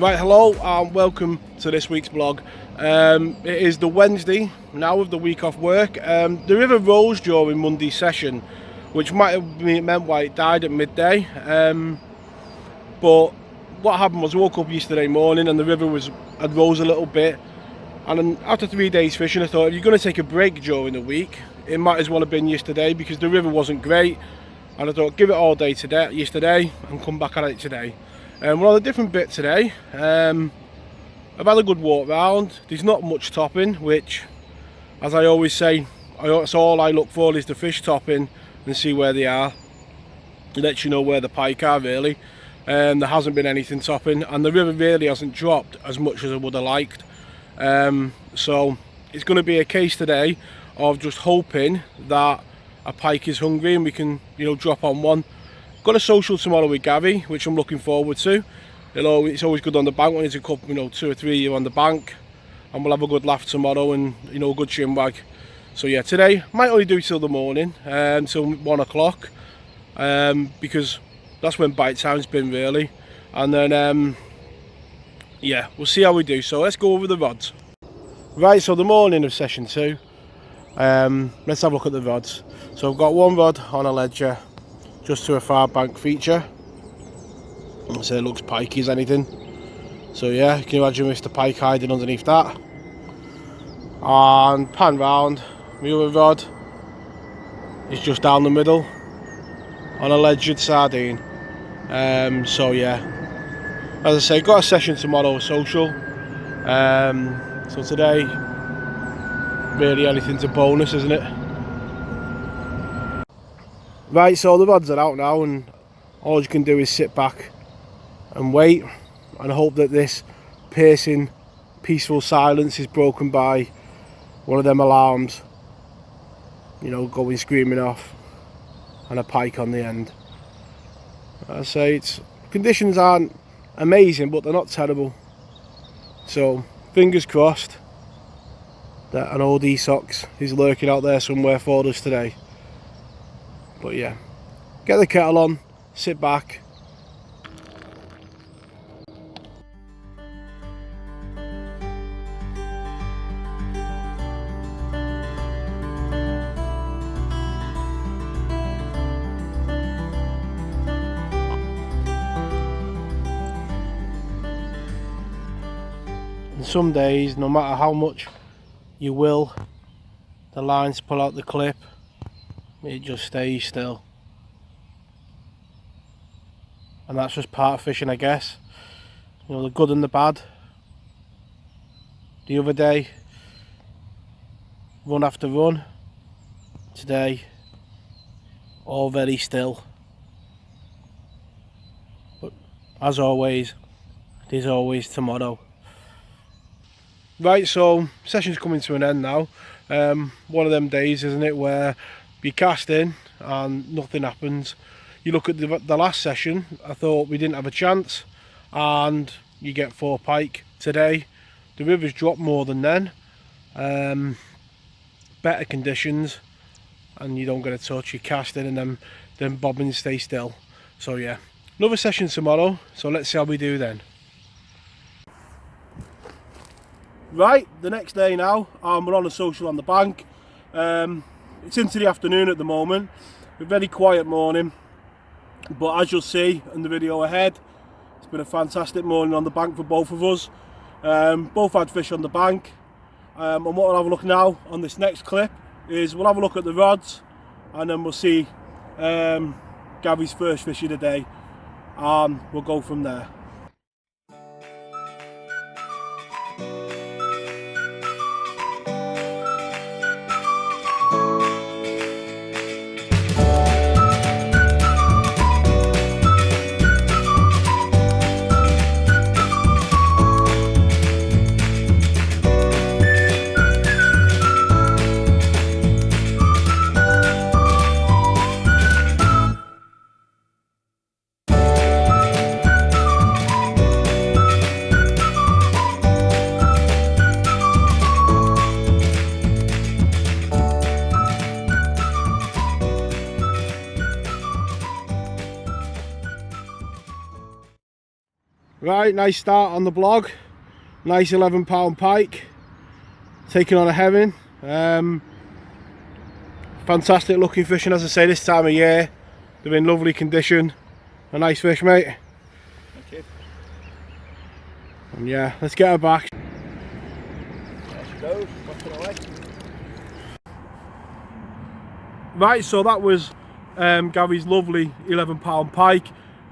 Right, hello and welcome to this week's vlog. It is the Wednesday now of the week off work. The river rose during Monday's session, which might have meant why it died at midday. But what happened was I woke up yesterday morning and the river had rose a little bit. And then after 3 days fishing, I thought if you're going to take a break during the week, it might as well have been yesterday because the river wasn't great. And I thought give it all day yesterday and come back at it today. We're on a different bit today. I've had a good walk round. There's not much topping, which, as I always say, that's all I look for is the fish topping and see where they are. It lets you know where the pike are really. There hasn't been anything topping, and the river really hasn't dropped as much as I would have liked. So it's going to be a case today of just hoping that a pike is hungry and we can, drop on one. Got a social tomorrow with Gary, which I'm looking forward to. It's always good on the bank when there's a couple, 2 or 3 of you on the bank, and we'll have a good laugh tomorrow and a good chin wag. So yeah, today might only do till the morning, till 1 o'clock, because that's when bite time's been really. And then yeah, we'll see how we do. So let's go over the rods. Right, so the morning of session 2. Let's have a look at the rods. So I've got one rod on a ledger, just to a far bank feature. So it looks pikey as anything. So yeah, you can imagine Mr. Pike hiding underneath that. And pan round, my other rod is just down the middle on a ledgered sardine. So yeah, as I say, got a session tomorrow with social. So today, really anything's a bonus, isn't it? Right, so the rods are out now and all you can do is sit back and wait and hope that this piercing, peaceful silence is broken by one of them alarms, going screaming off, and a pike on the end. I say conditions aren't amazing, but they're not terrible. So fingers crossed that an old E-Sox is lurking out there somewhere for us today. But yeah, get the kettle on, sit back. And some days, no matter how much you will the lines pull out the clip, it just stays still. And that's just part of fishing, I guess. The good and the bad. The other day, run after run. Today, all very still. But as always, there's always tomorrow. Right, so session's coming to an end now. One of them days, isn't it, where you cast in and nothing happens. You look at the last session, I thought we didn't have a chance, and you get 4 pike. Today the river's dropped more than then, better conditions, and you don't get a touch. You cast in and then bobbins stay still. So yeah, another session tomorrow, so let's see how we do then. Right, the next day now, we're on a social on the bank. It's into the afternoon at the moment. A very quiet morning, but as you'll see in the video ahead, it's been a fantastic morning on the bank for both of us. Both had fish on the bank, and what we'll have a look now on this next clip is we'll have a look at the rods, and then we'll see Gary's first fish of the day, and we'll go from there. Right, nice start on the blog. Nice 11-pound pike. Taking on a herring. Fantastic looking fishing, as I say, this time of year. They're in lovely condition. A nice fish, mate. Thank you. And yeah, let's get her back. There she goes, walking away. Right, so that was Gary's lovely 11-pound pike.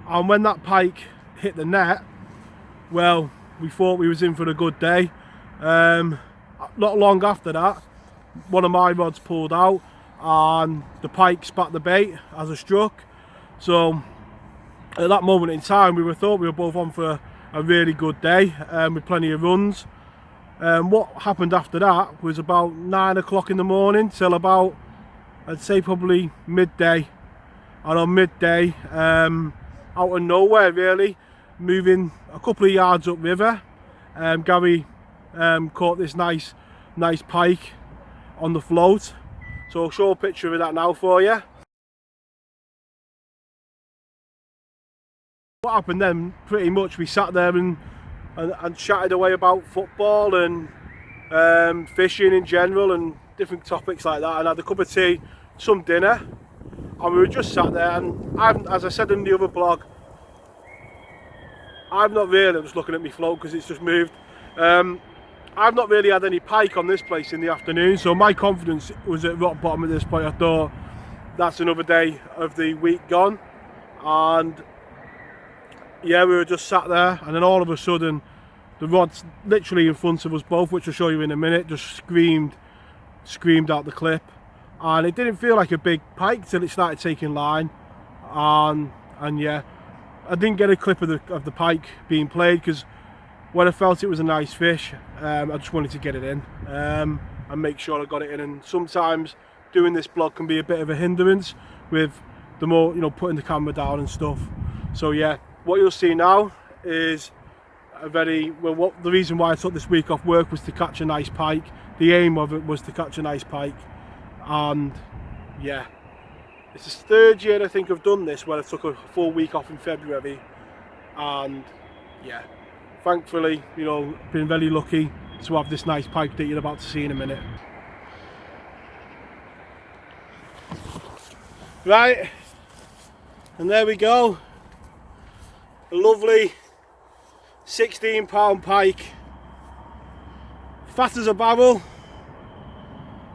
And when that pike hit the net, well, we thought we was in for a good day. Not long after that, one of my rods pulled out and the pike spat the bait as I struck. So at that moment in time, we thought we were both on for a really good day with plenty of runs. What happened after that was about 9 o'clock in the morning till about, I'd say probably midday. And on midday, out of nowhere really, moving a couple of yards upriver, Gary caught this nice pike on the float. So I'll show a picture of that now for you. What happened then, pretty much we sat there and chatted away about football and fishing in general and different topics like that, and had a cup of tea, some dinner, and we were just sat there. And as I said in the other blog, I'm just looking at my float because it's just moved. I've not really had any pike on this place in the afternoon, so my confidence was at rock bottom at this point. I thought, that's another day of the week gone. And yeah, we were just sat there, and then all of a sudden the rod's literally in front of us both, which I'll show you in a minute, just screamed out the clip. And it didn't feel like a big pike till it started taking line. And yeah, I didn't get a clip of the pike being played because when I felt it was a nice fish, I just wanted to get it in and make sure I got it in. And sometimes doing this blog can be a bit of a hindrance with the more, putting the camera down and stuff. So yeah, what you'll see now is the reason why I took this week off work was to catch a nice pike. The aim of it was to catch a nice pike. And yeah, it's the third year I think I've done this, where I took a full week off in February. And yeah, thankfully, been very lucky to have this nice pike that you're about to see in a minute. Right, and there we go. A lovely 16-pound pike. Fat as a barrel.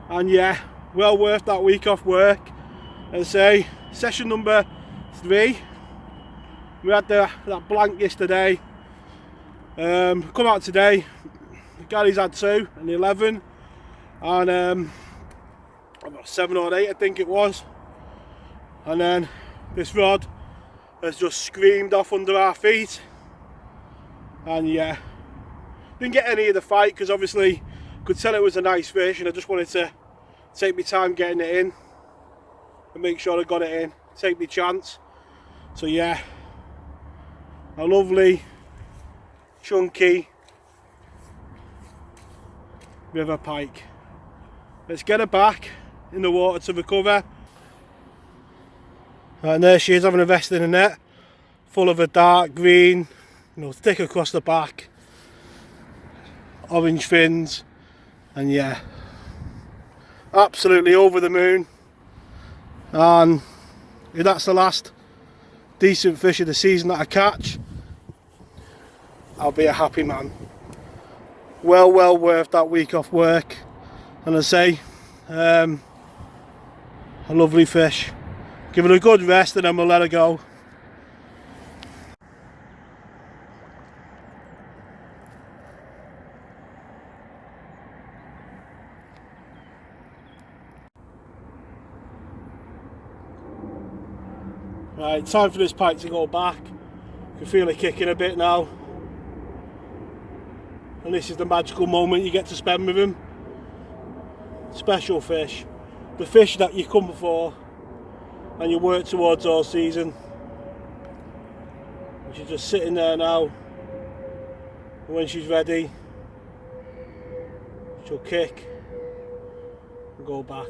And yeah, well worth that week off work. As I say, session number 3. We had that blank yesterday. Come out today, Gary's had 2 and 11, and about 7 or 8 I think it was. And then this rod has just screamed off under our feet. And yeah, didn't get any of the fight because obviously could tell it was a nice fish, and I just wanted to take my time getting it in and make sure I got it in, take my chance. So yeah, a lovely chunky river pike. Let's get her back in the water to recover. And there she is, having a rest in the net, full of a dark green, thick across the back, orange fins, and yeah, absolutely over the moon. And if that's the last decent fish of the season that I catch, I'll be a happy man. Well worth that week off work. And I say, a lovely fish. Give it a good rest and then we'll let her go. Right, time for this pike to go back. You can feel it kicking a bit now. And this is the magical moment you get to spend with him. Special fish. The fish that you come for and you work towards all season. And she's just sitting there now. And when she's ready, she'll kick and go back.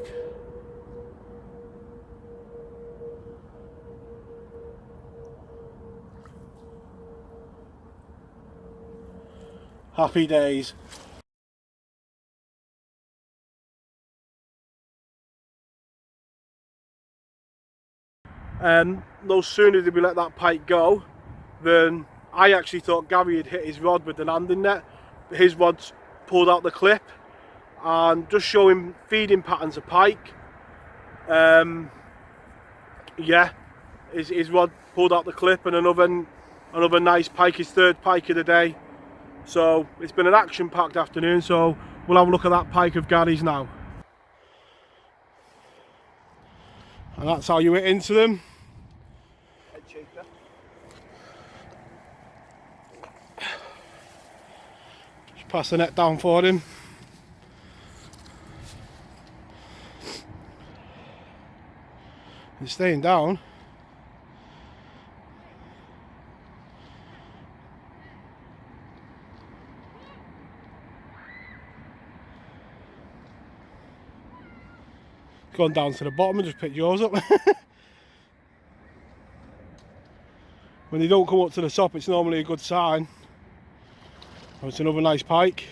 Happy days. No sooner did we let that pike go than I actually thought Gary had hit his rod with the landing net. His rod's pulled out the clip, and just showing feeding patterns of pike. Yeah, his rod pulled out the clip, and another nice pike, his third pike of the day. So it's been an action-packed afternoon, so we'll have a look at that pike of Gary's now. And that's how you hit into them. Just pass the net down for him. He's staying down. Gone down to the bottom and just picked yours up. When they don't come up to the top, it's normally a good sign. Oh, it's another nice pike.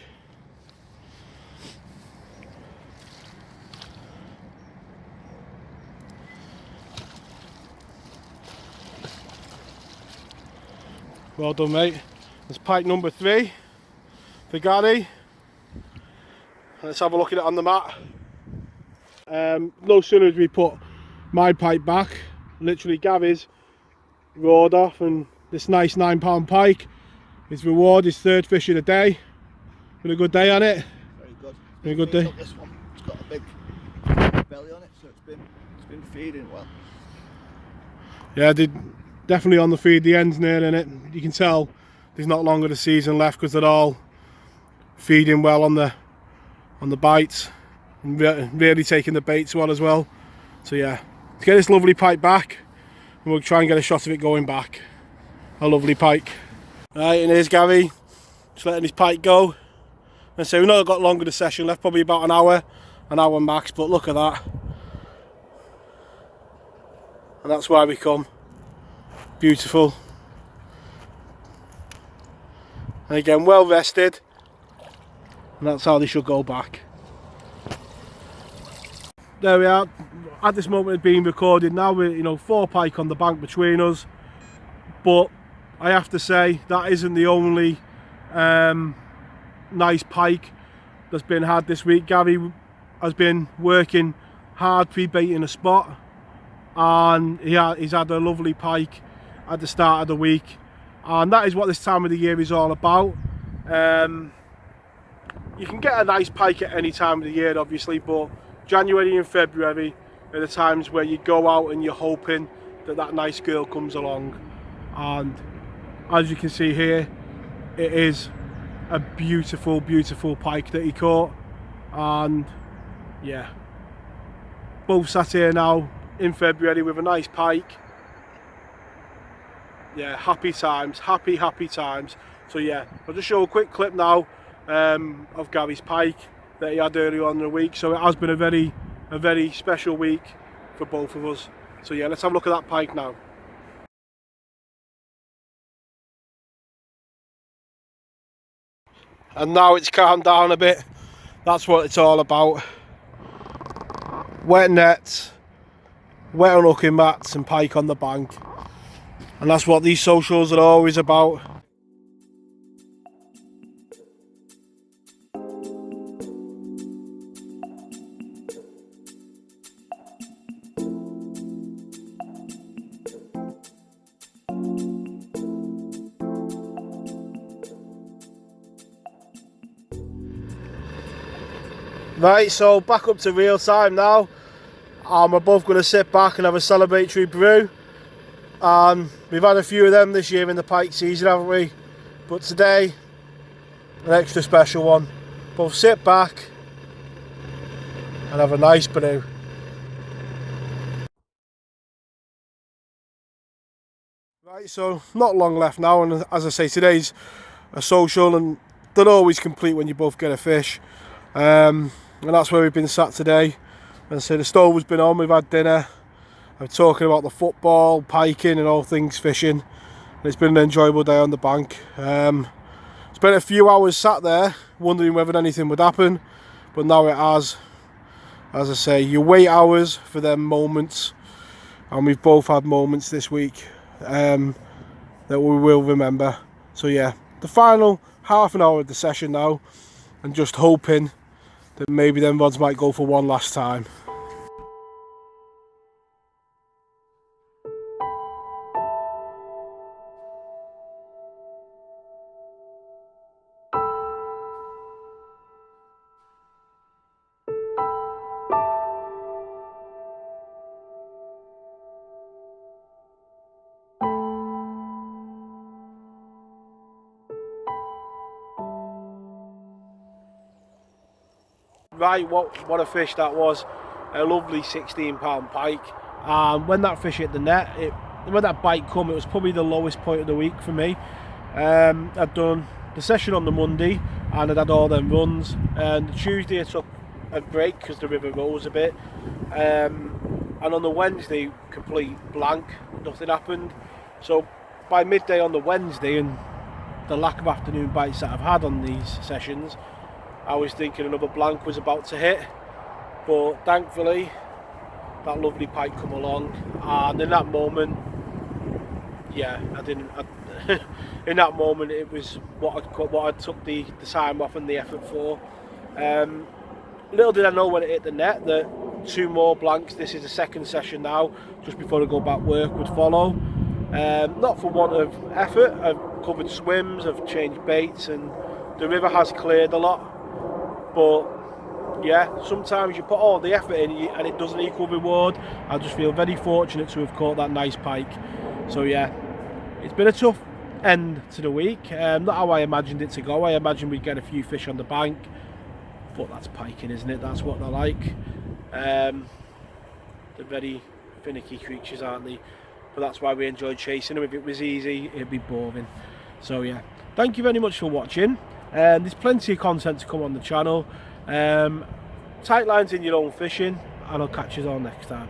Well done, mate. That's pike number 3 for Gary. Let's have a look at it on the mat. No sooner as we put my pike back, literally Gary's roared off, and this nice £9 pike, his reward, his third fish of the day. Been a good day on it. Very good. Been a good day. This one, it's got a big belly on it, so it's been feeding well. Yeah, definitely on the feed. The end's near in it. You can tell there's not long of the season left because they're all feeding well on the bites. And really taking the baits well as well. So yeah, let's get this lovely pike back and we'll try and get a shot of it going back. A lovely pike. Right, and here's Gary, just letting his pike go. And so we've not got longer the session left, probably about an hour max, but look at that. And that's why we come. Beautiful. And again, well rested. And that's how they should go back. There we are. At this moment it's being recorded now, we're 4 pike on the bank between us, but I have to say that isn't the only nice pike that's been had this week. Gary has been working hard pre-baiting a spot, and he's had a lovely pike at the start of the week, and that is what this time of the year is all about. You can get a nice pike at any time of the year obviously, but January and February are the times where you go out and you're hoping that nice girl comes along. And as you can see here, it is a beautiful, beautiful pike that he caught. And yeah, both sat here now in February with a nice pike. Yeah, happy times, happy times. So yeah, I'll just show a quick clip now of Gary's pike that he had earlier on in the week. So it has been a very special week for both of us. So yeah, let's have a look at that pike now. And now it's calmed down a bit. That's what it's all about. Wet nets, wet unhooking mats and pike on the bank. And that's what these socials are always about. Right, so back up to real time now. We're both going to sit back and have a celebratory brew. We've had a few of them this year in the pike season, haven't we? But today, an extra special one. Both sit back and have a nice brew. Right, so not long left now, and as I say, today's a social, and they're always complete when you both get a fish. And that's where we've been sat today. And so the stove has been on, we've had dinner. I'm talking about the football, piking and all things fishing. And it's been an enjoyable day on the bank. It's Spent a few hours sat there wondering whether anything would happen, but now it has. As I say, you wait hours for them moments, and we've both had moments this week that we will remember. So yeah, the final half an hour of the session now, and just hoping that maybe them rods might go for one last time. Right, what a fish that was. A lovely 16-pound pike. When that fish hit the net, when that bite come, it was probably the lowest point of the week for me. I'd done the session on the Monday and I'd had all them runs, and the Tuesday I took a break because the river rose a bit, and on the Wednesday, complete blank, nothing happened. So by midday on the Wednesday, and the lack of afternoon bites that I've had on these sessions, I was thinking another blank was about to hit, but thankfully that lovely pike come along, and in that moment, yeah, in that moment it was what I took the time off and the effort for. Little did I know when it hit the net that 2 more blanks, this is the second session now, just before I go back work, would follow. Not for want of effort. I've covered swims, I've changed baits, and the river has cleared a lot. But yeah, sometimes you put all the effort in and it doesn't equal reward. I just feel very fortunate to have caught that nice pike. So yeah, it's been a tough end to the week. Not how I imagined it to go. I imagined we'd get a few fish on the bank, but that's piking, isn't it? That's what they're like. They're very finicky creatures, aren't they? But that's why we enjoy chasing them. If it was easy, it'd be boring. So yeah, thank you very much for watching. There's plenty of content to come on the channel. Tight lines in your own fishing, and I'll catch you all next time.